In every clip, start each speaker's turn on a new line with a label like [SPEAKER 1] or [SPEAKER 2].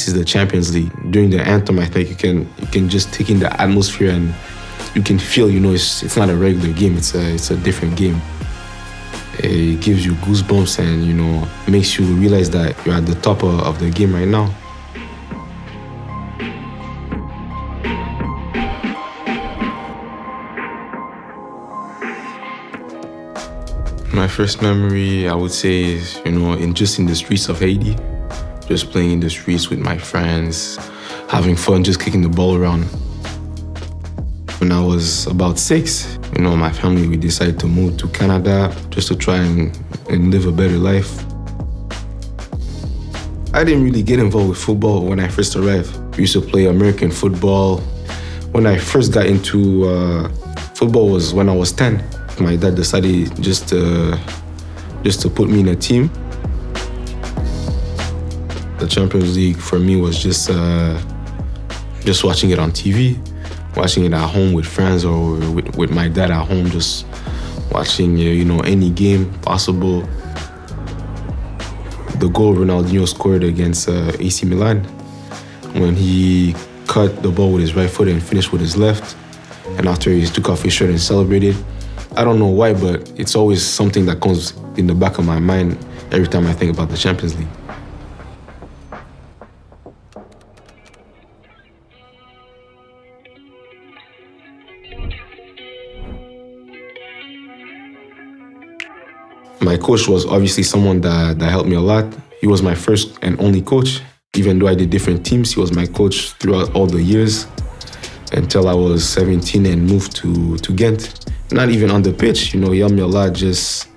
[SPEAKER 1] this is the Champions League. During the anthem, I think you can just take in the atmosphere and you can feel, it's not a regular game. It's a different game. It gives you goosebumps and, makes you realize that you're at the top of the game right now. My first memory, I would say, is, in the streets of Haiti. Just playing in the streets with my friends, having fun, just kicking the ball around. When I was about 6, my family, we decided to move to Canada just to try and live a better life. I didn't really get involved with football when I first arrived. We used to play American football. When I first got into football was when I was 10. My dad decided just to put me in a team. The Champions League for me was just watching it on TV, watching it at home with friends or with my dad at home, just watching any game possible. The goal Ronaldinho scored against AC Milan, when he cut the ball with his right foot and finished with his left, and after he took off his shirt and celebrated. I don't know why, but it's always something that comes in the back of my mind every time I think about the Champions League. My coach was obviously someone that helped me a lot. He was my first and only coach. Even though I did different teams, he was my coach throughout all the years until I was 17 and moved to Ghent. Not even on the pitch, he helped me a lot just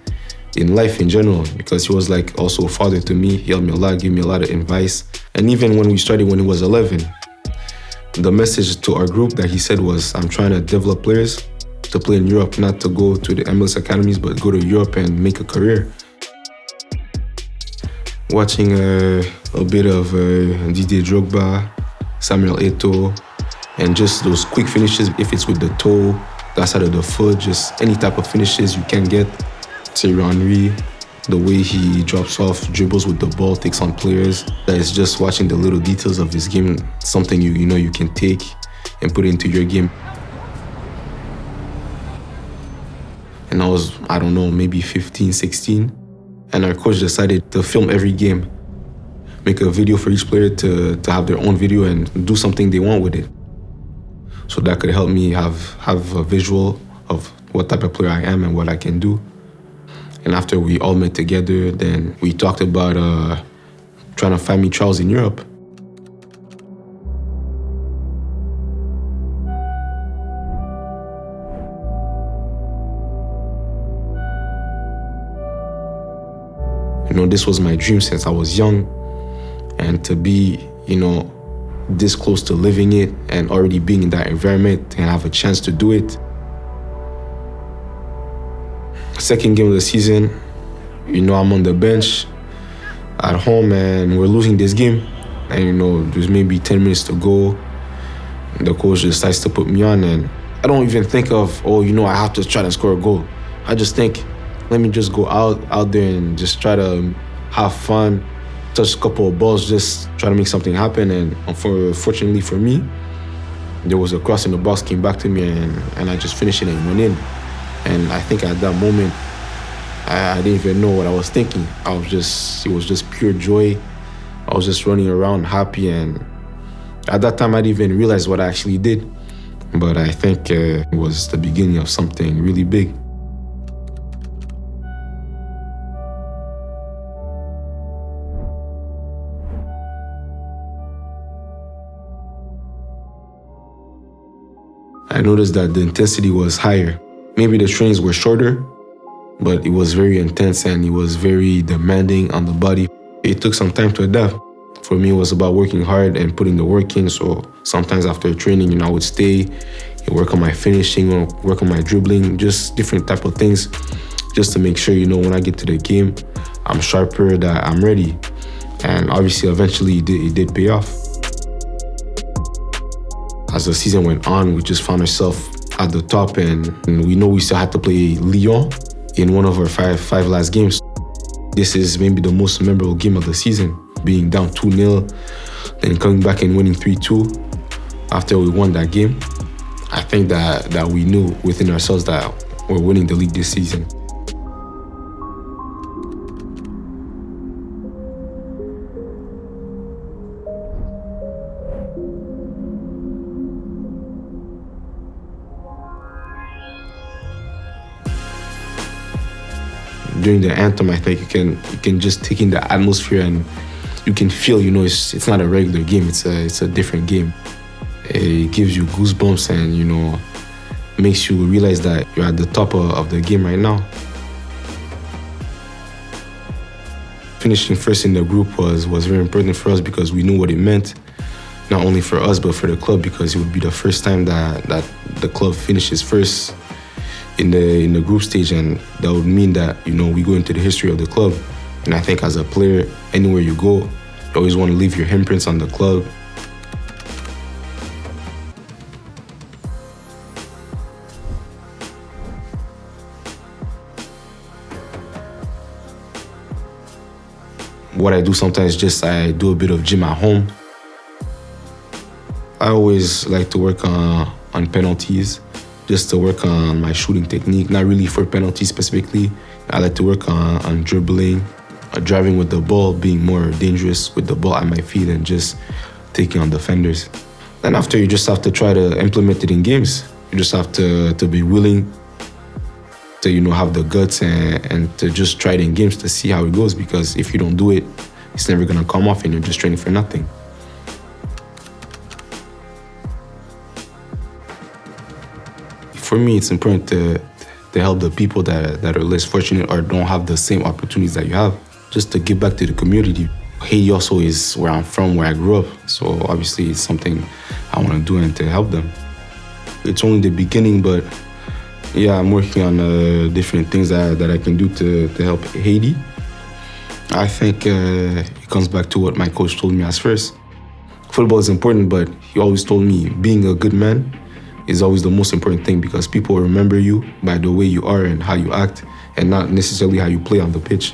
[SPEAKER 1] in life in general, because he was like also a father to me. He helped me a lot, gave me a lot of advice. And even when we started when he was 11, the message to our group that he said was, I'm trying to develop players to play in Europe, not to go to the MLS academies, but go to Europe and make a career. Watching a bit of Didier Drogba, Samuel Eto'o, and just those quick finishes, if it's with the toe, that side of the foot, just any type of finishes you can get. Thierry Henry, the way he drops off, dribbles with the ball, takes on players. That is just watching the little details of his game, something you can take and put into your game. And I was, maybe 15, 16. And our coach decided to film every game, make a video for each player to have their own video and do something they want with it. So that could help me have a visual of what type of player I am and what I can do. And after we all met together, then we talked about trying to find me trials in Europe. This was my dream since I was young. And to be, this close to living it and already being in that environment and have a chance to do it. Second game of the season, I'm on the bench at home and we're losing this game. And there's maybe 10 minutes to go. The coach decides to put me on and I don't even think of, I have to try to score a goal. I just think, let me just go out there and just try to have fun, touch a couple of balls, just try to make something happen. And unfortunately for me, there was a cross in the box, came back to me, and I just finished it and went in. And I think at that moment, I didn't even know what I was thinking. It was just pure joy. I was just running around happy, and at that time, I didn't even realize what I actually did. But I think it was the beginning of something really big. I noticed that the intensity was higher. Maybe the trainings were shorter, but it was very intense and it was very demanding on the body. It took some time to adapt. For me, it was about working hard and putting the work in. So sometimes after training, I would stay and work on my finishing or work on my dribbling, just different type of things, just to make sure, when I get to the game, I'm sharper, that I'm ready. And obviously, eventually, it did pay off. As the season went on, we just found ourselves at the top, and we know we still had to play Lille in one of our five last games. This is maybe the most memorable game of the season, being down 2-0, Then coming back and winning 3-2 after we won that game, I think that we knew within ourselves that we're winning the league this season. During the anthem, I think you can just take in the atmosphere and you can feel, it's not a regular game. It's a different game. It gives you goosebumps and makes you realize that you're at the top of the game right now. Finishing first in the group was very important for us because we knew what it meant, not only for us but for the club, because it would be the first time that the club finishes first in the group stage, and that would mean that we go into the history of the club. And I think as a player, anywhere you go, you always want to leave your handprints on the club. What I do sometimes, I do a bit of gym at home. I always like to work on penalties, just to work on my shooting technique, not really for penalties specifically. I like to work on dribbling, driving with the ball, being more dangerous with the ball at my feet and just taking on defenders. Then after, you just have to try to implement it in games. You just have to be willing to have the guts and to just try it in games to see how it goes, because if you don't do it, it's never going to come off and you're just training for nothing. For me, it's important to help the people that are less fortunate or don't have the same opportunities that you have, just to give back to the community. Haiti also is where I'm from, where I grew up, so obviously it's something I want to do and to help them. It's only the beginning, but yeah, I'm working on different things that I can do to help Haiti. I think it comes back to what my coach told me as first. Football is important, but he always told me being a good man is always the most important thing, because people remember you by the way you are and how you act, and not necessarily how you play on the pitch.